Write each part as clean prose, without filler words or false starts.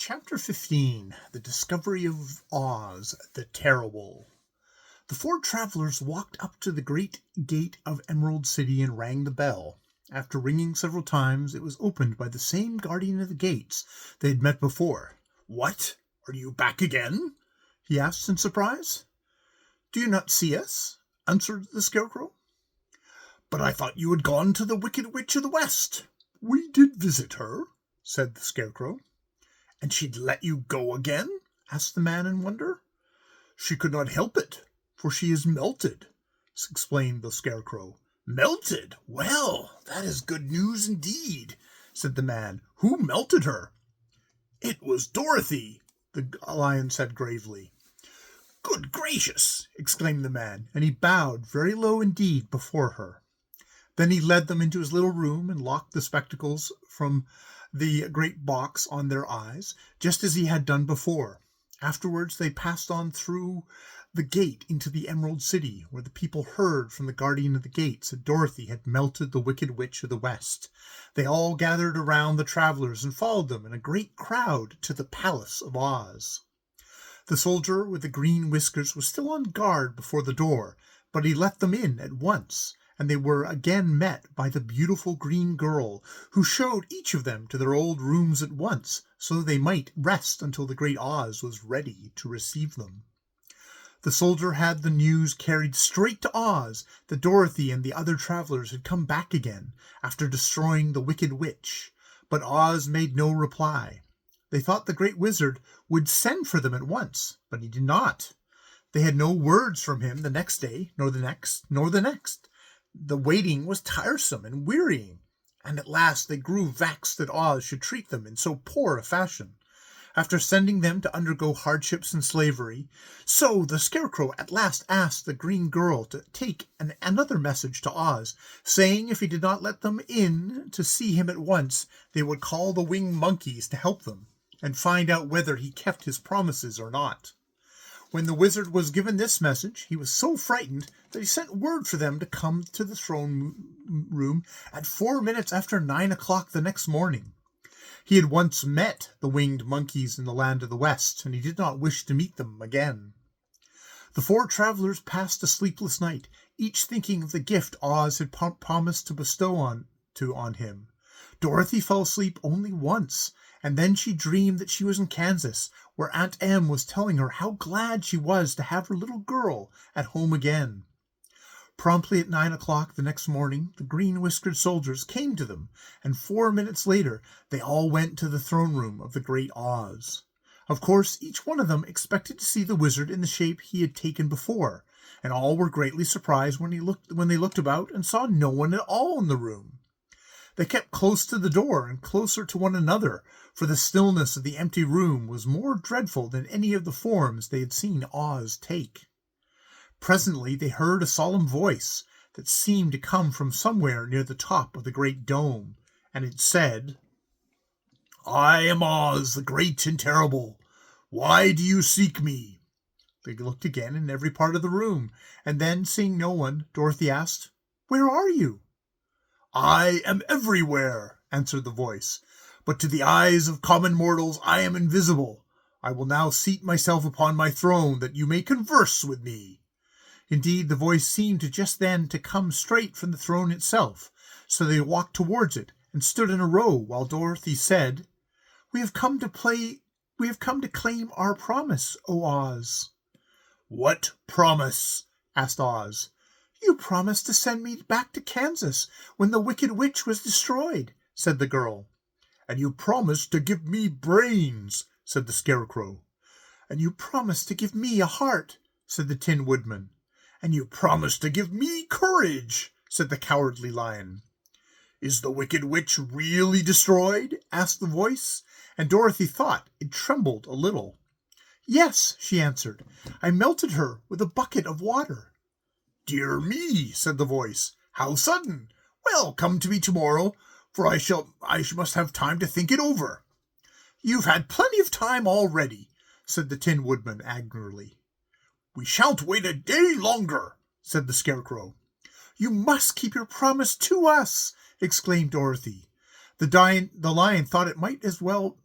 Chapter 15, The Discovery of Oz, the Terrible. The four travelers walked up to the great gate of Emerald City and rang the bell. After ringing several times, it was opened by the same guardian of the gates they had met before. "What? Are you back again?" he asked in surprise. "Do you not see us?" answered the Scarecrow. "But I thought you had gone to the Wicked Witch of the West." "We did visit her," said the Scarecrow. "And she'd let you go again?" asked the man in wonder. "She could not help it, for she is melted," explained the Scarecrow. "Melted? Well, that is good news indeed," said the man. "Who melted her?" "It was Dorothy," the lion said gravely. "Good gracious!" exclaimed the man, and he bowed very low indeed before her. Then he led them into his little room and locked the spectacles from the great box on their eyes, just as he had done before. Afterwards they passed on through the gate into the Emerald City, where the people heard from the guardian of the gates that Dorothy had melted the Wicked Witch of the West. They all gathered around the travelers and followed them in a great crowd to the Palace of Oz. The soldier with the green whiskers was still on guard before the door, but he let them in at once, and they were again met by the beautiful green girl, who showed each of them to their old rooms at once, so they might rest until the great Oz was ready to receive them. The soldier had the news carried straight to Oz that Dorothy and the other travelers had come back again after destroying the Wicked Witch, but Oz made no reply. They thought the great wizard would send for them at once, but he did not. They had no words from him the next day, nor the next, nor the next. The waiting was tiresome and wearying, and at last they grew vexed that Oz should treat them in so poor a fashion, after sending them to undergo hardships and slavery. So the Scarecrow at last asked the green girl to take another message to Oz, saying if he did not let them in to see him at once, they would call the winged monkeys to help them, and find out whether he kept his promises or not. When the wizard was given this message, he was so frightened that he sent word for them to come to the throne room at 4 minutes after 9 o'clock the next morning. He had once met the winged monkeys in the land of the West, and he did not wish to meet them again. The four travelers passed a sleepless night, each thinking of the gift Oz had promised to bestow on him. Dorothy fell asleep only once, and then she dreamed that she was in Kansas, where Aunt Em was telling her how glad she was to have her little girl at home again. Promptly at 9 o'clock the next morning, the green-whiskered soldiers came to them, and 4 minutes later they all went to the throne room of the great Oz. Of course, each one of them expected to see the wizard in the shape he had taken before, and all were greatly surprised when they looked about and saw no one at all in the room. They kept close to the door and closer to one another, for the stillness of the empty room was more dreadful than any of the forms they had seen Oz take. Presently they heard a solemn voice that seemed to come from somewhere near the top of the great dome, and it said, "I am Oz, the great and terrible. Why do you seek me?" They looked again in every part of the room, and then, seeing no one, Dorothy asked, "Where are you?" "I am everywhere," answered the voice, "but to the eyes of common mortals I am invisible. I will now seat myself upon my throne that you may converse with me." Indeed, the voice seemed just then to come straight from the throne itself, so they walked towards it and stood in a row while Dorothy said, We have come to claim our promise, O Oz." "What promise?" asked Oz. "You promised to send me back to Kansas when the Wicked Witch was destroyed," said the girl. "And you promised to give me brains," said the Scarecrow. "And you promised to give me a heart," said the Tin Woodman. "And you promised to give me courage," said the Cowardly Lion. "Is the Wicked Witch really destroyed?" asked the voice, and Dorothy thought it trembled a little. "Yes," she answered. "I melted her with a bucket of water." "Dear me," said the voice. "How sudden! Well, come to me tomorrow, for I must have time to think it over." "You've had plenty of time already," said the Tin Woodman angrily. "We shan't wait a day longer," said the Scarecrow. "You must keep your promise to us," exclaimed Dorothy. The lion thought it might as well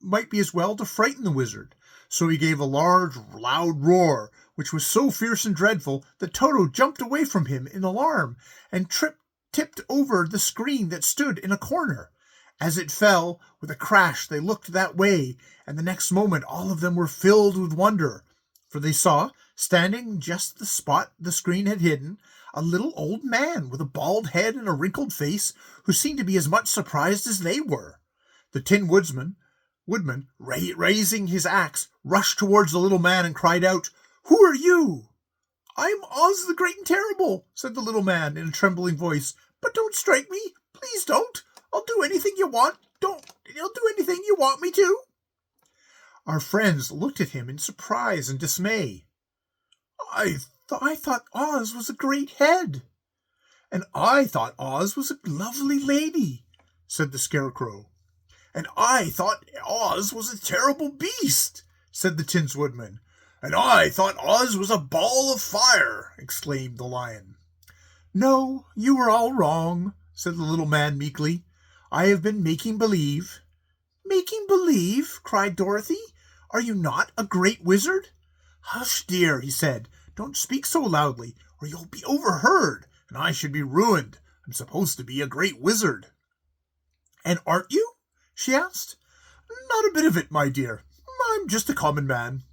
might be as well to frighten the wizard. So he gave a large, loud roar, which was so fierce and dreadful that Toto jumped away from him in alarm and tipped over the screen that stood in a corner. As it fell, with a crash, they looked that way, and the next moment all of them were filled with wonder, for they saw, standing just the spot the screen had hidden, a little old man with a bald head and a wrinkled face, who seemed to be as much surprised as they were. The Tin Woodman, raising his axe, rushed towards the little man and cried out, "Who are you?" "I'm Oz the Great and Terrible," said the little man in a trembling voice. "But don't strike me. Please don't. I'll do anything you want. I'll do anything you want me to." Our friends looked at him in surprise and dismay. I thought Oz was a great head." "And I thought Oz was a lovely lady," said the Scarecrow. "And I thought Oz was a terrible beast," said the Tin Woodman. "And I thought Oz was a ball of fire," exclaimed the Lion. "No, you were all wrong," said the little man meekly. "I have been making believe." "Making believe?" cried Dorothy. "Are you not a great wizard?" "Hush, dear," he said. "Don't speak so loudly, or you'll be overheard, and I should be ruined. I'm supposed to be a great wizard." "And aren't you?" she asked. "Not a bit of it, my dear. I'm just a common man."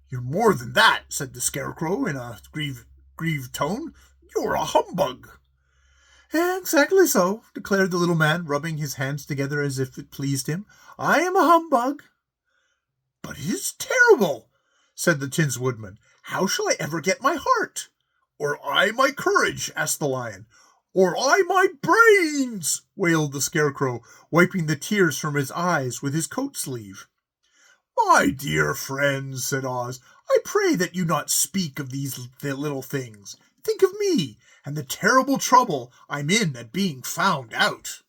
"You're more than that," said the Scarecrow in a grieved tone. "You're a humbug." "Exactly so," declared the little man, rubbing his hands together as if it pleased him. "I am a humbug." "But it is terrible," said the Tin Woodman. "How shall I ever get my heart?" "Or I my courage?" asked the Lion. "Or I my brains?" wailed the Scarecrow, wiping the tears from his eyes with his coat sleeve. "My dear friends," said Oz, "I pray that you not speak of these little things. Think of me, and the terrible trouble I'm in at being found out."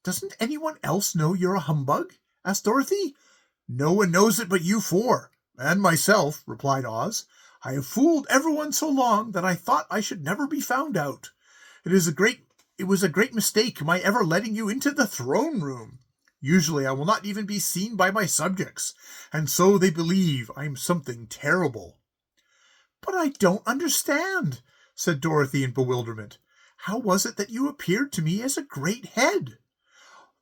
"Doesn't anyone else know you're a humbug?" asked Dorothy. "No one knows it but you four, and myself," replied Oz. "I have fooled everyone so long that I thought I should never be found out. It was a great mistake my ever letting you into the throne room. Usually I will not even be seen by my subjects, and so they believe I am something terrible." "But I don't understand," said Dorothy in bewilderment. "How was it that you appeared to me as a great head?"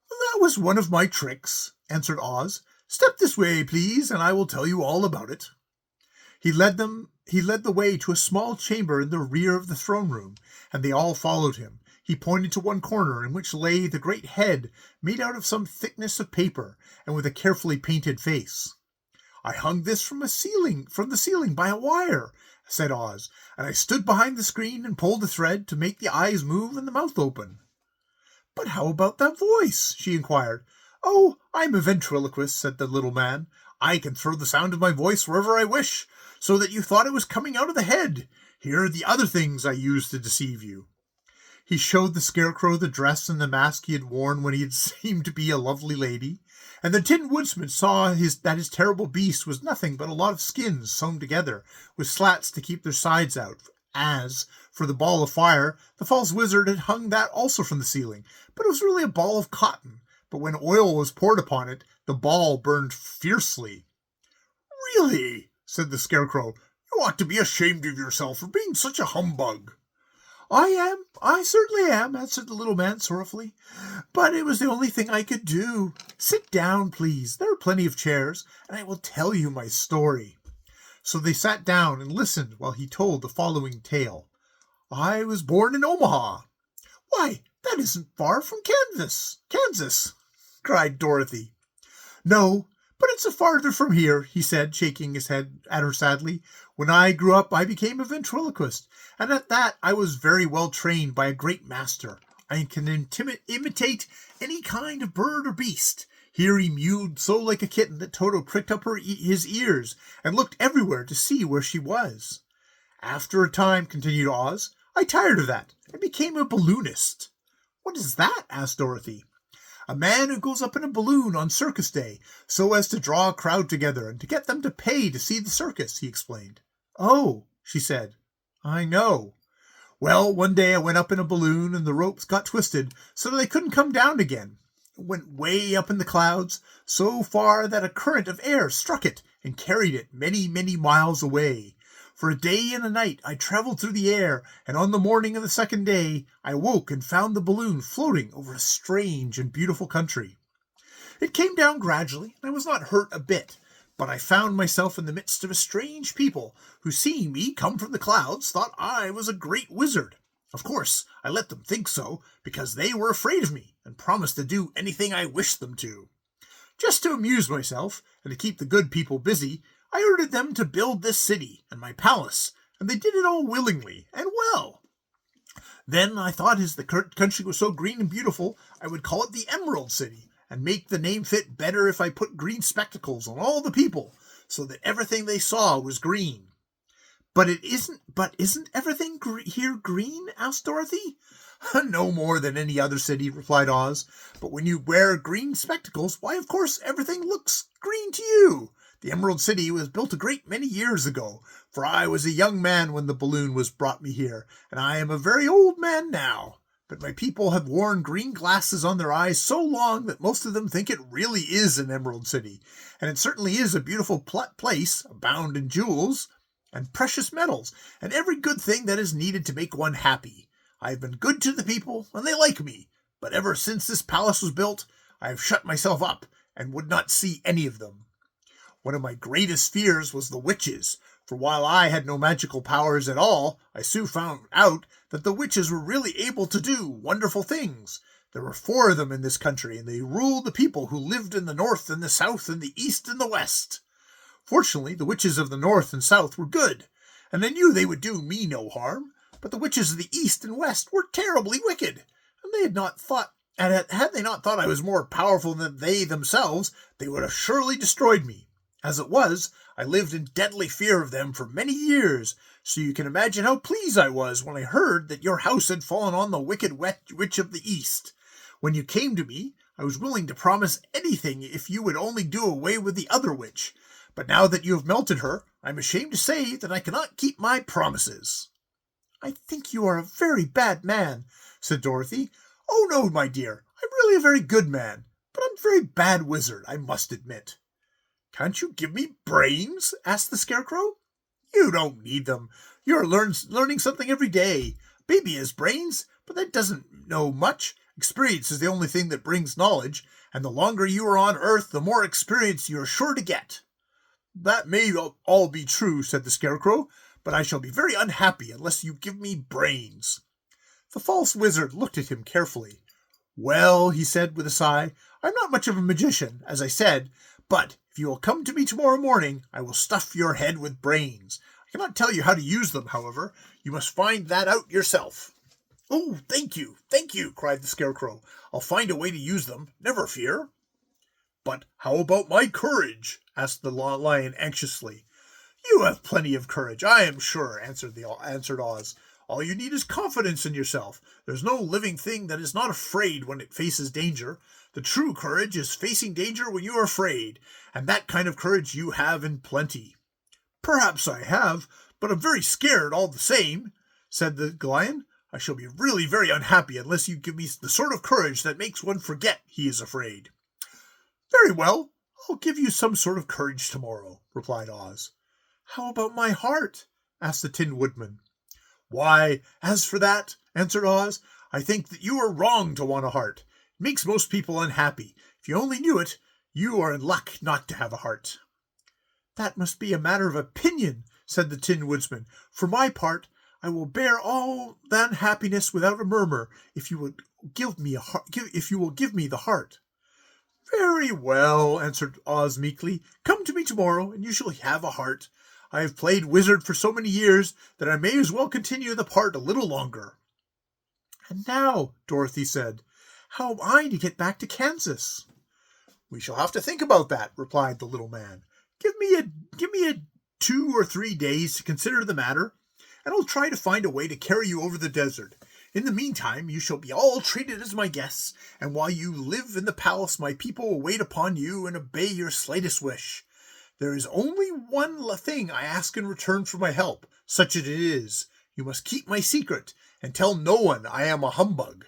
"That was one of my tricks," answered Oz. "Step this way, please, and I will tell you all about it." He led the way to a small chamber in the rear of the throne room, and they all followed him. He pointed to one corner in which lay the great head, made out of some thickness of paper, and with a carefully painted face. "I hung this from the ceiling by a wire," said Oz, "and I stood behind the screen and pulled the thread to make the eyes move and the mouth open." "But how about that voice?" she inquired. "Oh, I'm a ventriloquist," said the little man. "I can throw the sound of my voice wherever I wish, so that you thought it was coming out of the head. Here are the other things I used to deceive you." He showed the Scarecrow the dress and the mask he had worn when he had seemed to be a lovely lady, and the Tin Woodman saw that his terrible beast was nothing but a lot of skins sewn together, with slats to keep their sides out. As for the ball of fire, the false wizard had hung that also from the ceiling, but it was really a ball of cotton. But when oil was poured upon it, the ball burned fiercely. "Really," said the Scarecrow, "you ought to be ashamed of yourself for being such a humbug." I certainly am," answered the little man sorrowfully. "But it was the only thing I could do. Sit down, please. There are plenty of chairs, and I will tell you my story." So they sat down and listened while he told the following tale. "I was born in Omaha." "Why, that isn't far from Kansas," cried Dorothy. "No, but it's farther from here," he said, shaking his head at her sadly. "When I grew up, I became a ventriloquist, and at that I was very well trained by a great master. I can imitate any kind of bird or beast." Here he mewed so like a kitten that Toto pricked up his ears and looked everywhere to see where she was. "After a time," continued Oz, "I tired of that and became a balloonist." "What is that?" asked Dorothy. "A man who goes up in a balloon on circus day, so as to draw a crowd together and to get them to pay to see the circus," he explained. "Oh," she said, "I know. Well, one day I went up in a balloon and the ropes got twisted so that I couldn't come down again. went way up in the clouds, so far that a current of air struck it and carried it many, many miles away. For a day and a night I traveled through the air, and on the morning of the second day I woke and found the balloon floating over a strange and beautiful country. It came down gradually, and I was not hurt a bit, but I found myself in the midst of a strange people who, seeing me come from the clouds, thought I was a great wizard. Of course, I let them think so, because they were afraid of me, and promised to do anything I wished them to. Just to amuse myself, and to keep the good people busy, I ordered them to build this city and my palace, and they did it all willingly and well. Then I thought, as the country was so green and beautiful, I would call it the Emerald City, and make the name fit better if I put green spectacles on all the people, so that everything they saw was green. But isn't everything here green? Asked Dorothy. No more than any other city, replied Oz. But when you wear green spectacles, why, of course, everything looks green to you. The Emerald City was built a great many years ago, for I was a young man when the balloon was brought me here, and I am a very old man now. But my people have worn green glasses on their eyes so long that most of them think it really is an Emerald City, and it certainly is a beautiful place, abound in jewels and precious metals, and every good thing that is needed to make one happy. I have been good to the people, and they like me, but ever since this palace was built, I have shut myself up, and would not see any of them. One of my greatest fears was the witches, for while I had no magical powers at all, I soon found out that the witches were really able to do wonderful things. There were 4 of them in this country, and they ruled the people who lived in the north and the south and the east and the west. Fortunately, the witches of the north and south were good, and I knew they would do me no harm, but the witches of the east and west were terribly wicked, and had they not thought I was more powerful than they themselves, they would have surely destroyed me. As it was, I lived in deadly fear of them for many years, so you can imagine how pleased I was when I heard that your house had fallen on the wicked witch of the East. When you came to me, I was willing to promise anything if you would only do away with the other witch, but now that you have melted her, I am ashamed to say that I cannot keep my promises." "I think you are a very bad man," said Dorothy. "Oh, no, my dear, I'm really a very good man, but I'm a very bad wizard, I must admit." "Can't you give me brains?" asked the Scarecrow. "You don't need them. You're learning something every day. Baby has brains, but that doesn't know much. Experience is the only thing that brings knowledge, and the longer you are on Earth, the more experience you are sure to get." "That may all be true," said the Scarecrow, "but I shall be very unhappy unless you give me brains." The false wizard looked at him carefully. "Well," he said with a sigh, "I'm not much of a magician, as I said, but if you will come to me tomorrow morning, I will stuff your head with brains. I cannot tell you how to use them, however. You must find that out yourself." "Oh, thank you, cried the Scarecrow. "I'll find a way to use them, never fear." "But how about my courage?" asked the Lion anxiously. "You have plenty of courage, I am sure," answered Oz. "All you need is confidence in yourself. There's no living thing that is not afraid when it faces danger. The true courage is facing danger when you are afraid, and that kind of courage you have in plenty." "Perhaps I have, but I'm very scared all the same," said the Lion. "I shall be really very unhappy unless you give me the sort of courage that makes one forget he is afraid." "Very well, I'll give you some sort of courage tomorrow," replied Oz. "How about my heart?" asked the Tin Woodman. "Why, as for that," answered Oz, "I think that you are wrong to want a heart. It makes most people unhappy. If you only knew it, you are in luck not to have a heart." "That must be a matter of opinion," said the Tin Woodman. "For my part, I will bear all that unhappiness without a murmur, if you will give me the heart." "Very well," answered Oz meekly. "Come to me tomorrow, and you shall have a heart. I have played wizard for so many years that I may as well continue the part a little longer." "And now," Dorothy said, "how am I to get back to Kansas?" "We shall have to think about that," replied the little man. Give me 2 or 3 days to consider the matter, and I'll try to find a way to carry you over the desert. In the meantime, you shall be all treated as my guests, and while you live in the palace, my people will wait upon you and obey your slightest wish. There is only one thing I ask in return for my help, such as it is. You must keep my secret, and tell no one I am a humbug."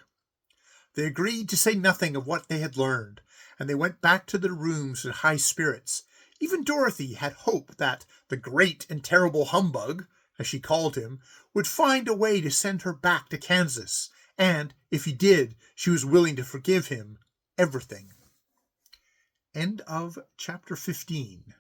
They agreed to say nothing of what they had learned, and they went back to their rooms in high spirits. Even Dorothy had hope that the great and terrible humbug, as she called him, would find a way to send her back to Kansas, and if he did, she was willing to forgive him everything. End of chapter 15.